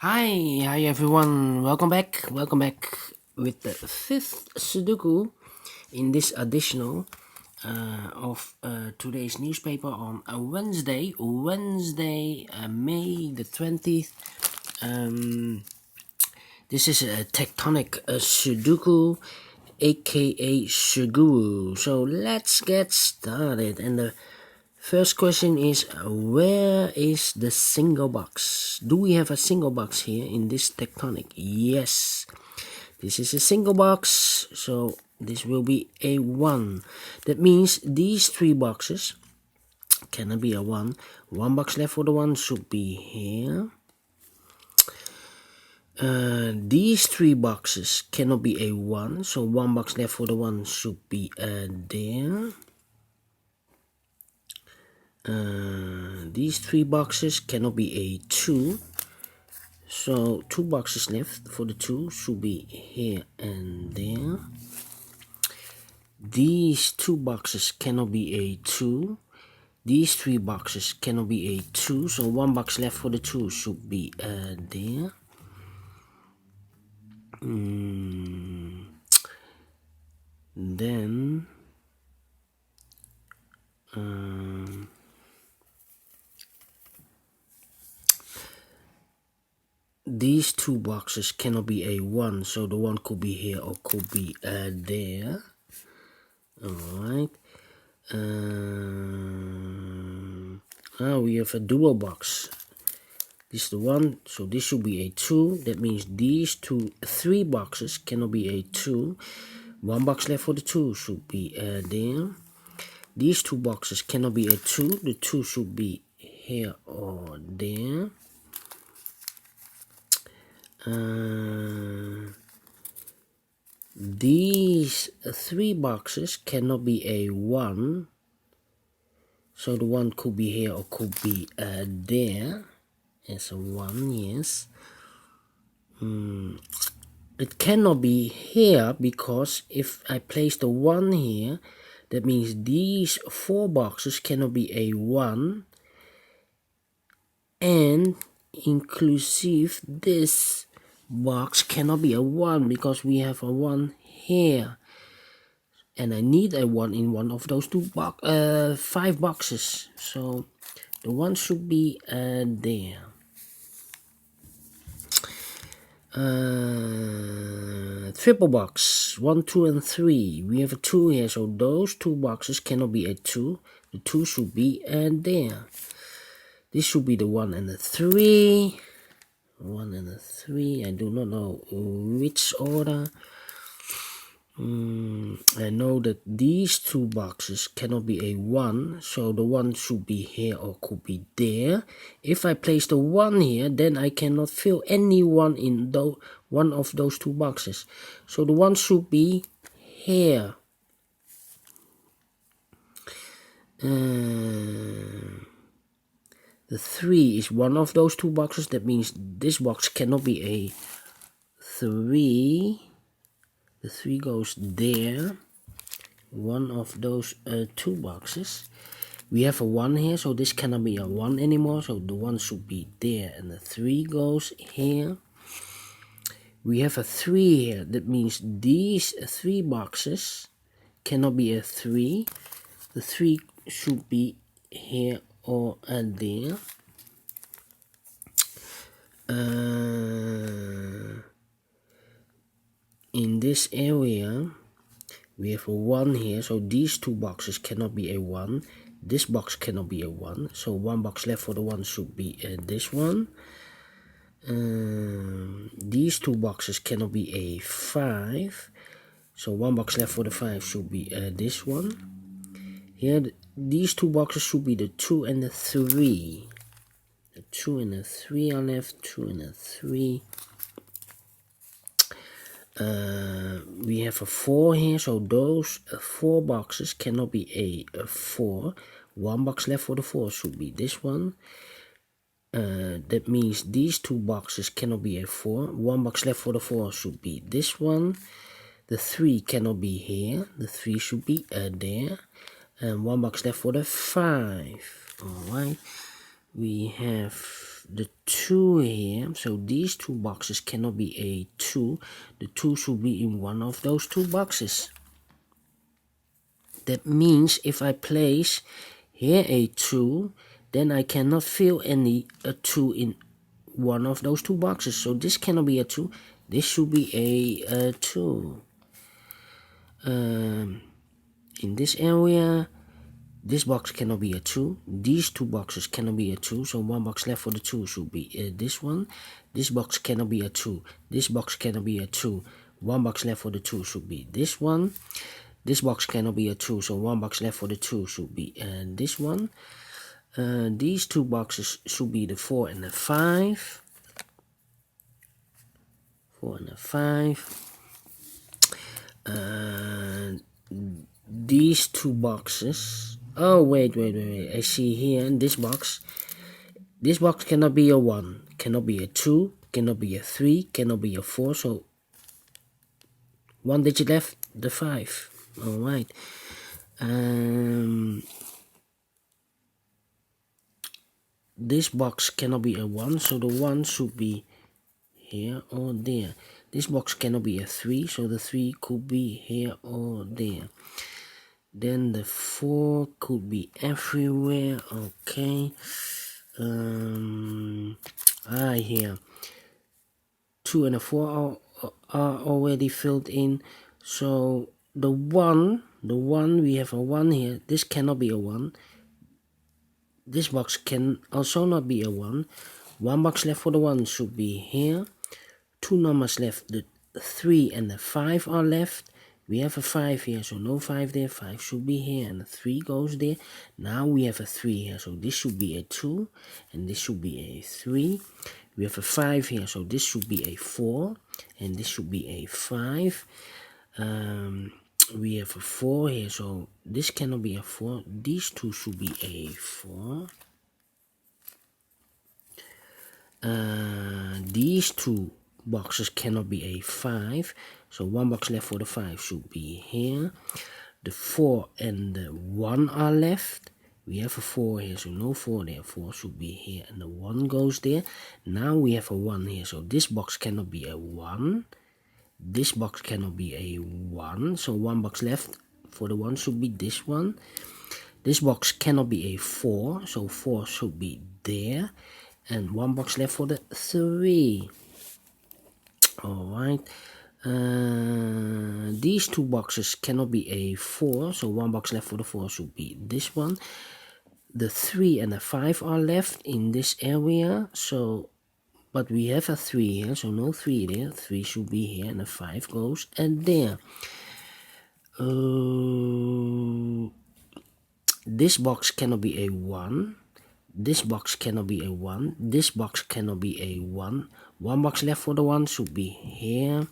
Hi everyone. Welcome back with the fifth Sudoku in this additional of today's newspaper on a Wednesday, May the 20th. This is a Tectonic Sudoku, a.k.a. Suguru. So let's get started. And the first question is, where is the single box? Do we have a single box here in this Tectonic? Yes, this is a single box, so this will be a 1. That means these 3 boxes cannot be a 1. 1 box left for the 1 should be here. These 3 boxes cannot be a 1, so 1 box left for the 1 should be there. These 3 boxes cannot be a 2, so 2 boxes left for the 2 should be here and there. These 2 boxes cannot be a 2. These 3 boxes cannot be a 2, so 1 box left for the 2 should be there. Then these 2 boxes cannot be a 1, so the 1 could be here or could be there. Alright. We have a dual box. This is the 1, so this should be a 2. That means these 3 boxes cannot be a 2. 1 box left for the 2 should be there. These 2 boxes cannot be a 2. The 2 should be here or there. These 3 boxes cannot be a 1, so the 1 could be here or could be there as a 1, yes. It cannot be here because if I place the 1 here, that means these 4 boxes cannot be a 1, and inclusive this box cannot be a 1 because we have a 1 here, and I need a 1 in one of those 5 boxes, so the 1 should be there. Triple box 1, 2 and 3. We have a 2 here, so those 2 boxes cannot be a 2. The 2 should be there. This should be the 1 and the 3. 1 and a 3. I do not know which order. I know that these 2 boxes cannot be a 1, so the 1 should be here or could be there. If I place the 1 here, then I cannot fill any 1 in one of those 2 boxes. So the 1 should be here. The 3 is one of those 2 boxes. That means this box cannot be a 3. The 3 goes there. One of those 2 boxes. We have a 1 here, so this cannot be a 1 anymore. So the 1 should be there, and the 3 goes here. We have a 3 here. That means these 3 boxes cannot be a 3. The 3 should be here or there. In this area we have a 1 here, so these 2 boxes cannot be a 1. This box cannot be a 1, so 1 box left for the 1 should be this one. These 2 boxes cannot be a 5, so 1 box left for the 5 should be this one. Here these 2 boxes should be the 2 and the 3. The 2 and the 3 are left. 2 and the 3. We have a 4 here, so those 4 boxes cannot be a 4. 1 box left for the 4 should be this one. That means these 2 boxes cannot be a 4. 1 box left for the 4 should be this one. The 3 cannot be here. The 3 should be there. And 1 box left for the 5. Alright. We have the 2 here, so these 2 boxes cannot be a 2. The 2 should be in one of those 2 boxes. That means if I place here a 2, then I cannot fill a 2 in one of those 2 boxes. So this cannot be a 2. This should be a 2. In this area, this box cannot be a 2. These 2 boxes cannot be a 2. So 1 box left for the 2 should be this one. This box cannot be a 2. This box cannot be a 2. 1 box left for the 2 should be this one. This box cannot be a 2. So 1 box left for the 2 should be this one. These 2 boxes should be the 4 and the 5. 4 and a 5. These 2 boxes. Oh, wait. I see here in this box. This box cannot be a 1, cannot be a 2, cannot be a 3, cannot be a 4. So 1 digit left, the 5. Alright. This box cannot be a 1, so the 1 should be here or there. This box cannot be a 3, so the 3 could be here or there. Then the 4 could be everywhere. Okay. Here 2 and a 4 are already filled in. So the 1 we have a 1 here. This cannot be a 1. This box can also not be a 1. 1 box left for the 1 should be here. 2 numbers left. The 3 and the 5 are left. We have a 5 here, so no 5 there. 5 should be here, and the 3 goes there. Now we have a 3 here, so this should be a 2, and this should be a 3. We have a 5 here, so this should be a 4, and this should be a 5. We have a 4 here, so this cannot be a 4. These 2 should be a 4. These 2 boxes cannot be a 5, so 1 box left for the 5 should be here. The 4 and the 1 are left. We have a 4 here, so no 4 there. 4 should be here, and the 1 goes there. Now we have a 1 here, so this box cannot be a 1. This box cannot be a 1, so 1 box left for the 1 should be this one. This box cannot be a 4, so 4 should be there. And 1 box left for the 3. Alright. These 2 boxes cannot be a 4, so 1 box left for the 4 should be this one. The 3 and the 5 are left in this area, so but we have a 3 here, so no 3 there. 3 should be here, and the 5 goes and there. This box cannot be a 1. This box cannot be a 1. This box cannot be a 1. 1 box left for the 1 should be here.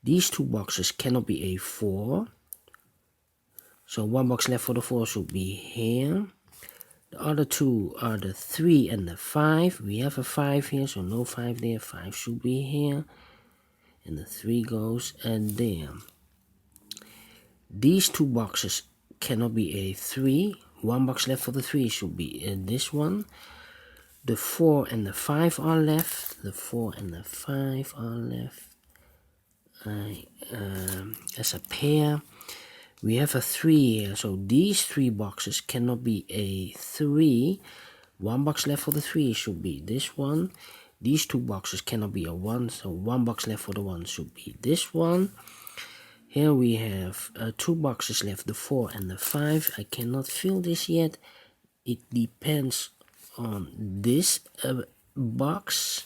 These 2 boxes cannot be a 4. So 1 box left for the 4 should be here. The other 2 are the 3 and the 5. We have a 5 here, so no 5 there. 5 should be here. And the 3 goes and there. These 2 boxes cannot be a 3. 1 box left for the 3 should be this one. The 4 and the 5 are left. The 4 and the 5 are left as a pair. We have a 3 here, so these 3 boxes cannot be a 3. 1 box left for the 3 should be this one. These 2 boxes cannot be a 1, so 1 box left for the 1 should be this one. Here we have 2 boxes left, the 4 and the 5. I cannot fill this yet. It depends on this box.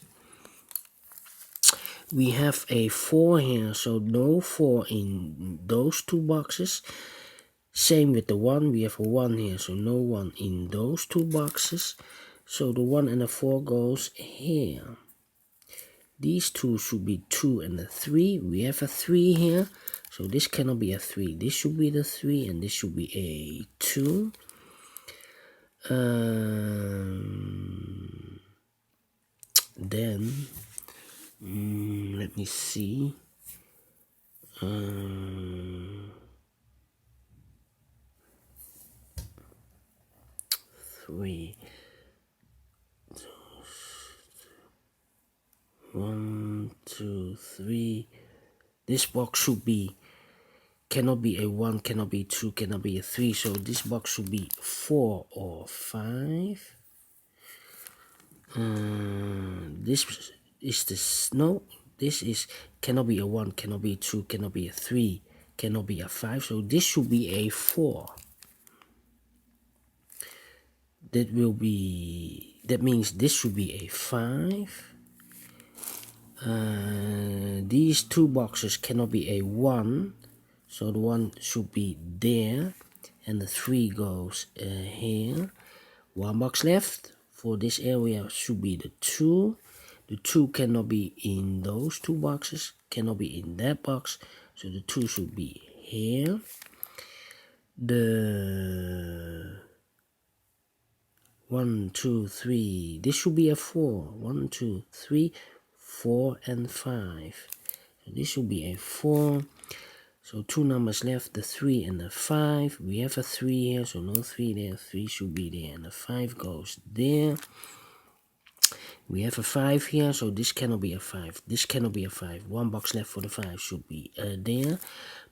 We have a 4 here, so no 4 in those 2 boxes. Same with the 1, we have a 1 here, so no 1 in those 2 boxes. So the 1 and the 4 goes here. These 2 should be 2 and a 3. We have a 3 here, so this cannot be a 3. This should be the 3, and this should be a 2. Then let me see. 3. 1, 2, 3. This box should be, cannot be a 1, cannot be 2, cannot be a 3. So this box should be 4 or 5. This is this, no, this is cannot be a 1, cannot be a 2, cannot be a 3, cannot be a 5. So this should be a 4. That means this should be a 5. These two boxes cannot be a 1, so the 1 should be there, and the 3 goes here. One box left for this area should be the 2. The 2 cannot be in those two boxes, cannot be in that box, so the 2 should be here. The 1, 2, 3, this should be a 4. 1, 2, 3, 4 and 5. So this should be a 4. So 2 numbers left, the 3 and the 5. We have a 3 here, so no 3 there. 3 should be there, and the 5 goes there. We have a 5 here, so this cannot be a 5. This cannot be a 5. One box left for the 5 should be there.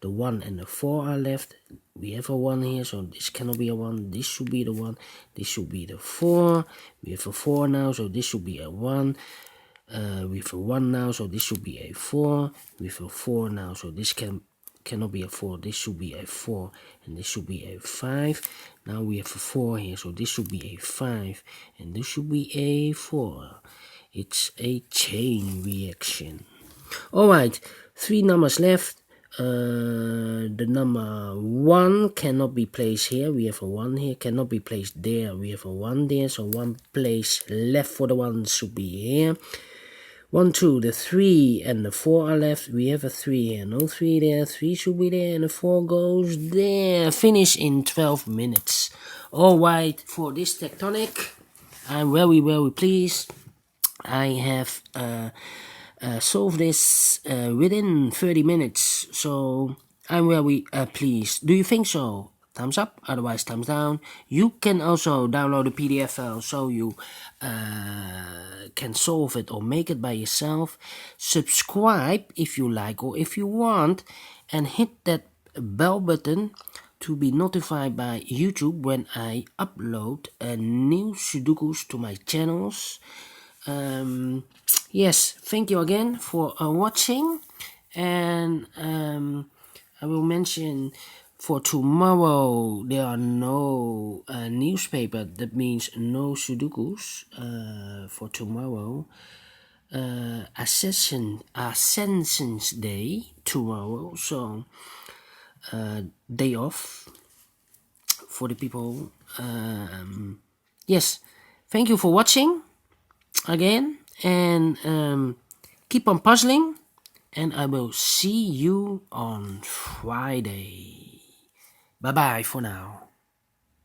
The 1 and the 4 are left. We have a 1 here, so this cannot be a 1. This should be the 1. This should be the 4. We have a 4 now, so this should be a 1. We have a 1 now, so this should be a 4. We have a 4 now, so this cannot be a 4. This should be a 4, and this should be a 5. Now we have a 4 here, so this should be a 5, and this should be a 4. It's a chain reaction. Alright, 3 numbers left. The number 1 cannot be placed here. We have a 1 here, cannot be placed there. We have a 1 there, so 1 place left for the 1 should be here. 1, 2, the 3 and the 4 are left. We have a 3 here, no 3 there. 3 should be there, and the 4 goes there. Finish in 12 minutes. Alright, for this tectonic, I'm very, very pleased. I have solved this within 30 minutes, so I'm very pleased. Do you think so? Thumbs up, otherwise thumbs down. You can also download the PDF file so you can solve it or make it by yourself. Subscribe if you like or if you want, and hit that bell button to be notified by YouTube when I upload new Sudokus to my channels. Yes, thank you again for watching, and I will mention for tomorrow there are no newspaper. That means no Sudokus for tomorrow. Ascension's Day tomorrow, so day off for the people. Yes, thank you for watching again, and keep on puzzling, and I will see you on Friday. Bye bye for now.